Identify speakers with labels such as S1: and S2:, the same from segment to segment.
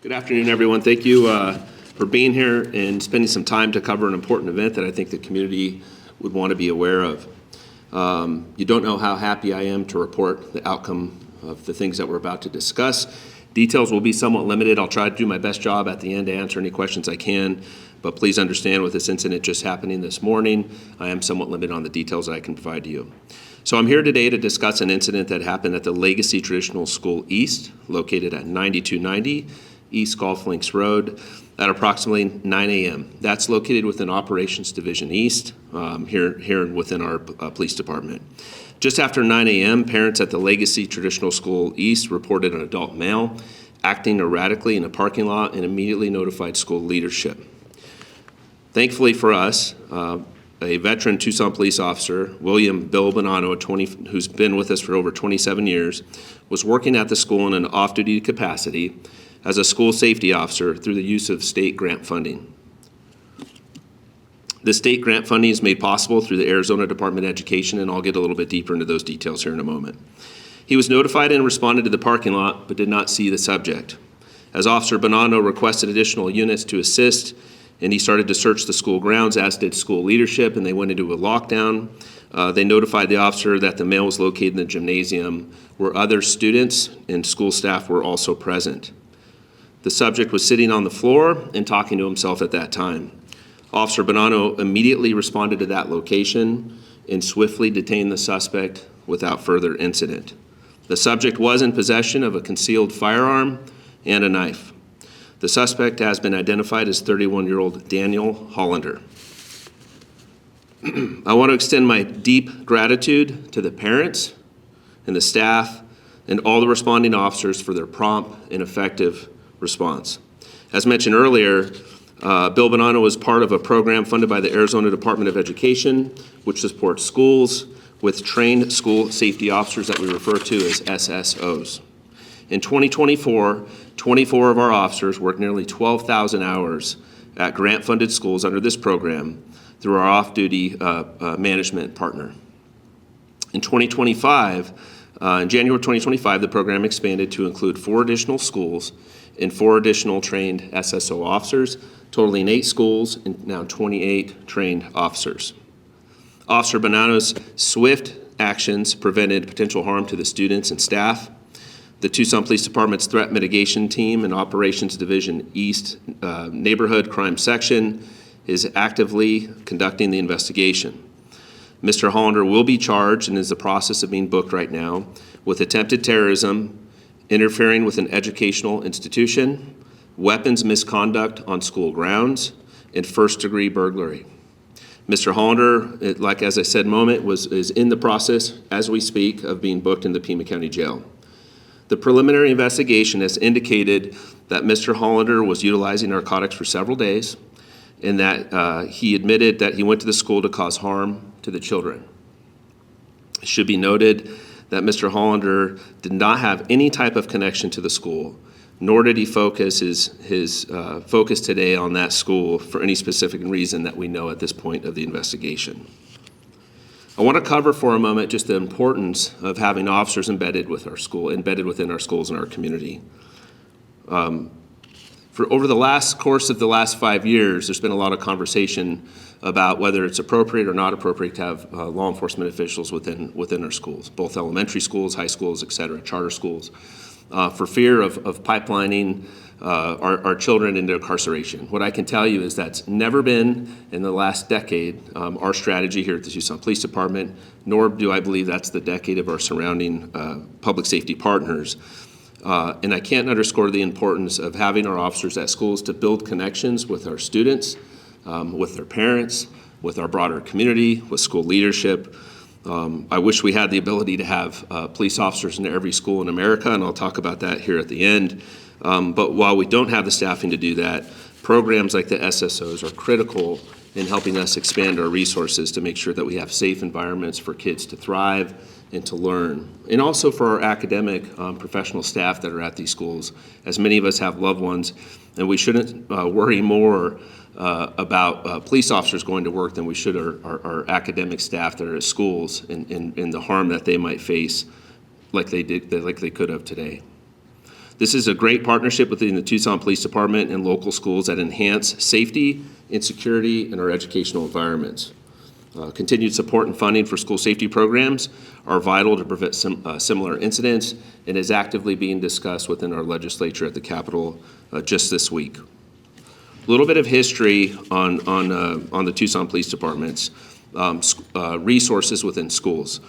S1: Good afternoon, everyone. Thank you for being here and spending some time to cover an important event that I think the community would want to be aware of. You don't know how happy I am to report the outcome of the things that we're about to discuss. Details will be somewhat limited. I'll try to do my best job at the end to answer any questions I can, but please understand with this incident just happening this morning, I am somewhat limited on the details I can provide to you. So I'm here today to discuss an incident that happened at the Legacy Traditional School East, located at 9290 East Golf Links Road at approximately 9 a.m. That's located within Operations Division East, here within our police department. Just after 9 a.m., parents at the Legacy Traditional School East reported an adult male acting erratically in a parking lot and immediately notified school leadership. Thankfully for us, a veteran Tucson Police Officer, William Bill Bonanno, who's been with us for over 27 years, was working at the school in an off-duty capacity as a school safety officer through the use of state grant funding. The state grant funding is made possible through the Arizona Department of Education, and I'll get a little bit deeper into those details here in a moment. He was notified and responded to the parking lot, but did not see the subject. As Officer Bonanno requested additional units to assist, and he started to search the school grounds, as did school leadership, and they went into a lockdown. They notified the officer that the male was located in the gymnasium where other students and school staff were also present. The subject was sitting on the floor and talking to himself at that time. Officer Bonanno immediately responded to that location and swiftly detained the suspect without further incident. The subject was in possession of a concealed firearm and a knife. The suspect has been identified as 31-year-old Daniel Hollander. I want to extend my deep gratitude to the parents and the staff and all the responding officers for their prompt and effective response. As mentioned earlier, Bill Bonanno was part of a program funded by the Arizona Department of Education, which supports schools with trained school safety officers that we refer to as SSOs. In 2024, 24 of our officers worked nearly 12,000 hours at grant-funded schools under this program through our off-duty management partner. In 2025, in January 2025, the program expanded to include 4 additional schools and 4 additional trained SSO officers, totaling 8 schools and now 28 trained officers. Officer Bonanno's swift actions prevented potential harm to the students and staff. The Tucson Police Department's Threat Mitigation Team and Operations Division East Neighborhood Crime Section is actively conducting the investigation. Mr. Hollander will be charged and is in the process of being booked right now with attempted terrorism, interfering with an educational institution, weapons misconduct on school grounds, and first-degree burglary. Mr. Hollander, as I said a moment, is in the process, as we speak, of being booked in the Pima County Jail. The preliminary investigation has indicated that Mr. Hollander was utilizing narcotics for several days and that he admitted that he went to the school to cause harm to the children. It should be noted that Mr. Hollander did not have any type of connection to the school, nor did he focus his focus today on that school for any specific reason that we know at this point of the investigation. I want to cover for a moment just the importance of having officers embedded within our schools and our community. For over the course of the last 5 years, there's been a lot of conversation about whether it's appropriate or not appropriate to have law enforcement officials within our schools, both elementary schools, high schools, et cetera, charter schools, for fear of pipelining our children into incarceration. What I can tell you is that's never been in the last decade our strategy here at the Tucson Police Department, nor do I believe that's the decade of our surrounding public safety partners. And I can't underscore the importance of having our officers at schools to build connections with our students, with their parents, with our broader community, with school leadership. I wish we had the ability to have police officers in every school in America, and I'll talk about that here at the end. But while we don't have the staffing to do that, programs like the SSOs are critical in helping us expand our resources to make sure that we have safe environments for kids to thrive and to learn. And also for our academic professional staff that are at these schools, as many of us have loved ones, and we shouldn't worry more about police officers going to work than we should our academic staff that are at schools and the harm that they might face like they could have today. This is a great partnership within the Tucson Police Department and local schools that enhance safety and security in our educational environments. Continued support and funding for school safety programs are vital to prevent similar incidents and is actively being discussed within our legislature at the Capitol just this week. A little bit of history on the Tucson Police Department's resources within schools.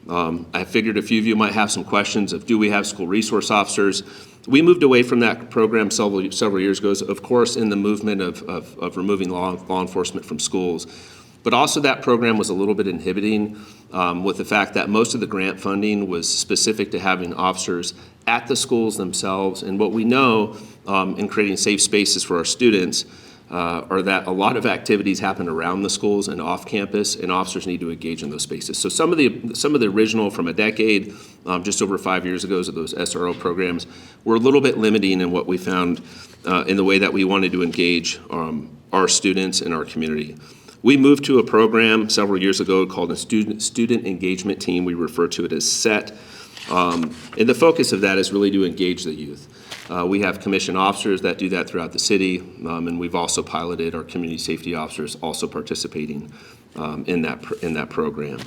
S1: I figured a few of you might have some questions of, do we have school resource officers? We moved away from that program several years ago, of course, in the movement of removing law enforcement from schools. But also that program was a little bit inhibiting with the fact that most of the grant funding was specific to having officers at the schools themselves. And what we know in creating safe spaces for our students are that a lot of activities happen around the schools and off campus, and officers need to engage in those spaces. So some of the original from a decade, just over 5 years ago, of those SRO programs were a little bit limiting in what we found in the way that we wanted to engage our students and our community. We moved to a program several years ago called a student engagement team. We refer to it as SET. And the focus of that is really to engage the youth. We have commissioned officers that do that throughout the city, and we've also piloted our community safety officers also participating in that program.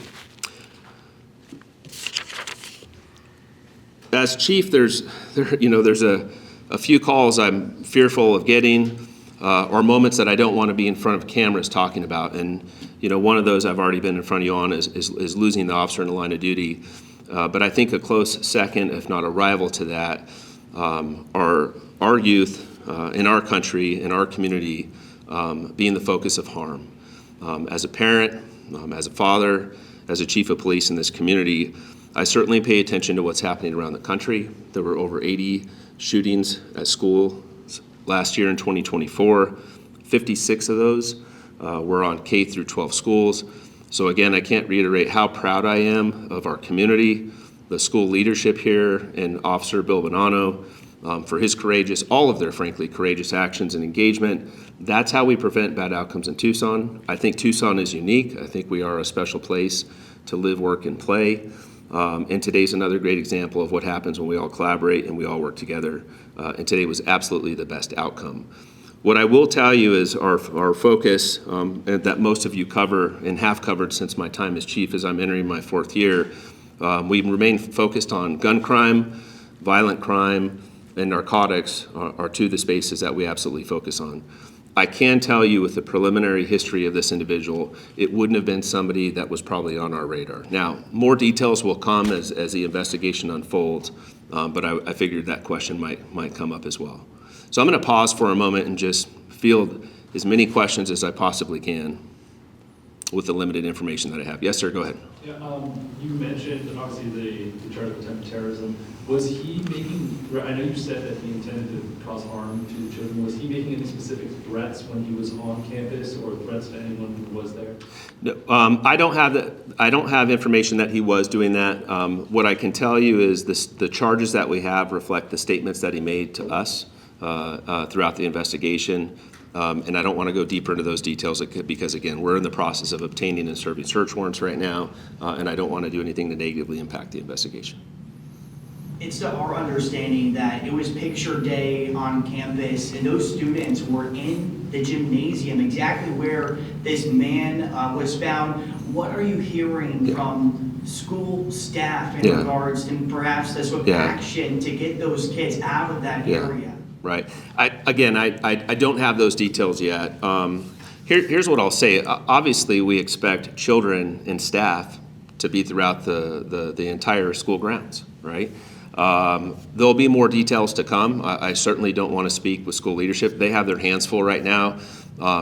S1: As chief, there's a few calls I'm fearful of getting, or moments that I don't want to be in front of cameras talking about. And one of those I've already been in front of you on is losing the officer in the line of duty. But I think a close second, if not a rival to that, are our youth in our country, in our community, being the focus of harm. As a parent, as a father, as a chief of police in this community, I certainly pay attention to what's happening around the country. There were over 80 shootings at school last year in 2024. 56 of those were on K through 12 schools. So again, I can't reiterate how proud I am of our community, the school leadership here, and Officer Bill Bonanno for his all of their frankly courageous actions and engagement. That's how we prevent bad outcomes in Tucson. I think Tucson is unique. I think we are a special place to live, work, and play. And today's another great example of what happens when we all collaborate and we all work together. And today was absolutely the best outcome. What I will tell you is our focus that most of you cover and have covered since my time as chief, as I'm entering my 4th year, we remain focused on gun crime, violent crime, and narcotics are two of the spaces that we absolutely focus on. I can tell you with the preliminary history of this individual, it wouldn't have been somebody that was probably on our radar. Now, more details will come as the investigation unfolds, but I figured that question might come up as well. So I'm going to pause for a moment and just field as many questions as I possibly can with the limited information that I have. Yes, sir, go ahead.
S2: Yeah, you mentioned obviously the charge of attempted terrorism. Was he making, I know you said that he intended to cause harm to the children. Was he making any specific threats when he was on campus or threats to anyone who was there?
S1: No, I don't have information that he was doing that. What I can tell you is the charges that we have reflect the statements that he made to us throughout the investigation. And I don't want to go deeper into those details because, again, we're in the process of obtaining and serving search warrants right now, and I don't want to do anything to negatively impact the investigation.
S3: It's our understanding that it was picture day on campus, and those students were in the gymnasium, exactly where this man was found. What are you hearing from school staff in regards to perhaps this action to get those kids out of that area?
S1: Right. I don't have those details yet. Here's what I'll say. Obviously, we expect children and staff to be throughout the entire school grounds, right? There'll be more details to come. I certainly don't want to speak with school leadership. They have their hands full right now,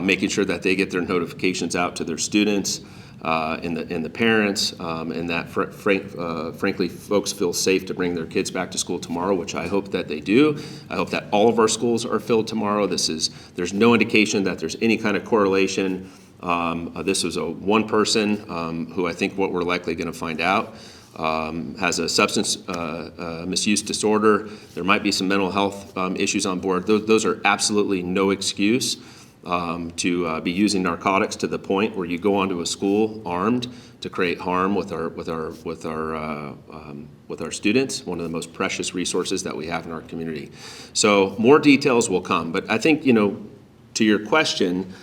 S1: making sure that they get their notifications out to their students and the parents, and that frankly folks feel safe to bring their kids back to school tomorrow, which I hope that they do. I hope that all of our schools are filled tomorrow. There's no indication that there's any kind of correlation. This was one person who I think what we're likely going to find out has a substance misuse disorder. There might be some mental health issues on board. Those are absolutely no excuse to be using narcotics to the point where you go onto a school armed to create harm with our students, one of the most precious resources that we have in our community. So more details will come, but I think, to your question,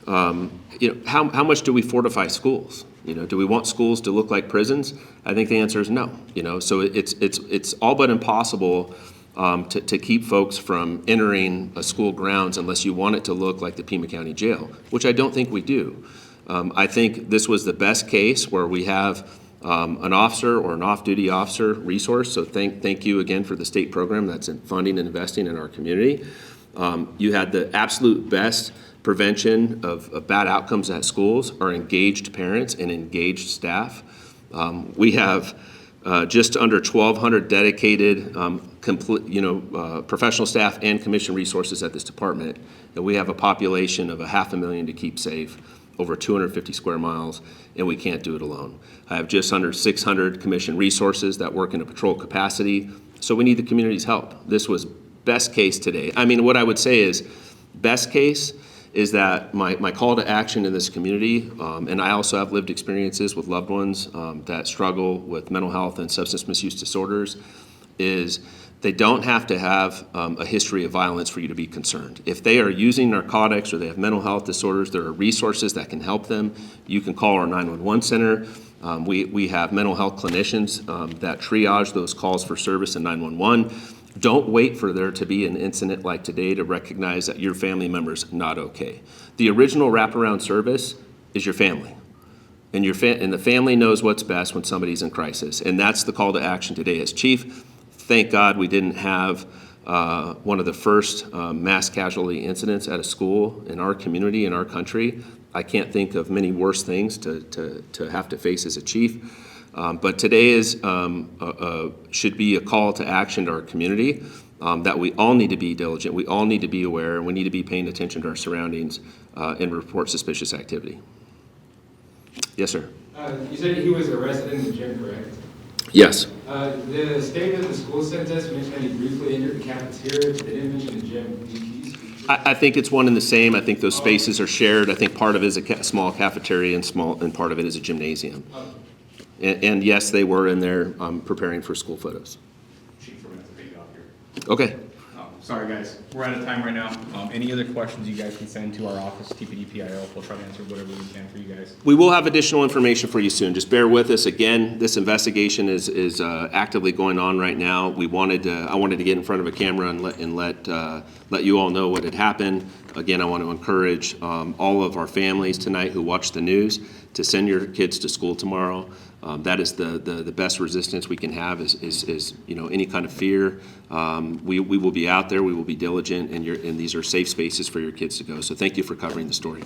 S1: how much do we fortify schools? Do we want schools to look like prisons? I think the answer is no. So it's all but impossible to keep folks from entering a school grounds unless you want it to look like the Pima County Jail, which I don't think we do. I think this was the best case where we have an officer or an off-duty officer resource. So thank you again for the state program that's in funding and investing in our community. You had the absolute best prevention of bad outcomes at schools are engaged parents and engaged staff. We have just under 1,200 dedicated, professional staff and commission resources at this department, and we have a population of 500,000 to keep safe, over 250 square miles, and we can't do it alone. I have just under 600 commission resources that work in a patrol capacity, so we need the community's help. This was best case today. I mean, what I would say is best case is that my call to action in this community, and I also have lived experiences with loved ones that struggle with mental health and substance misuse disorders, is they don't have to have a history of violence for you to be concerned. If they are using narcotics or they have mental health disorders, there are resources that can help them. You can call our 911 center. We have mental health clinicians that triage those calls for service in 911. Don't wait for there to be an incident like today to recognize that your family member's not okay. The original wraparound service is your family. And the family knows what's best when somebody's in crisis. And that's the call to action today. As chief, thank God we didn't have one of the first mass casualty incidents at a school in our community, in our country. I can't think of many worse things to have to face as a chief. But today should be a call to action to our community that we all need to be diligent, we all need to be aware, and we need to be paying attention to our surroundings and report suspicious activity. Yes, sir.
S4: You said he was arrested in the gym, correct?
S1: Yes.
S4: The statement the school sent us mentioned that he briefly entered the cafeteria. They didn't mention the gym.
S1: I think it's one and the same. I think those spaces are shared. I think part of it is a small cafeteria and part of it is a gymnasium. And yes, they were in there preparing for school photos.
S5: Chief, we're going to have to take it off here.
S1: Okay.
S5: Sorry, guys. We're out of time right now. Any other questions you guys can send to our office, TPDPIO. We'll try to answer whatever we can for you guys.
S1: We will have additional information for you soon. Just bear with us. Again, this investigation is actively going on right now. I wanted to get in front of a camera and let you all know what had happened. Again, I want to encourage all of our families tonight who watch the news to send your kids to school tomorrow. That is the best resistance we can have is any kind of fear. We will be out there, we will be diligent, and these are safe spaces for your kids to go. So thank you for covering the story.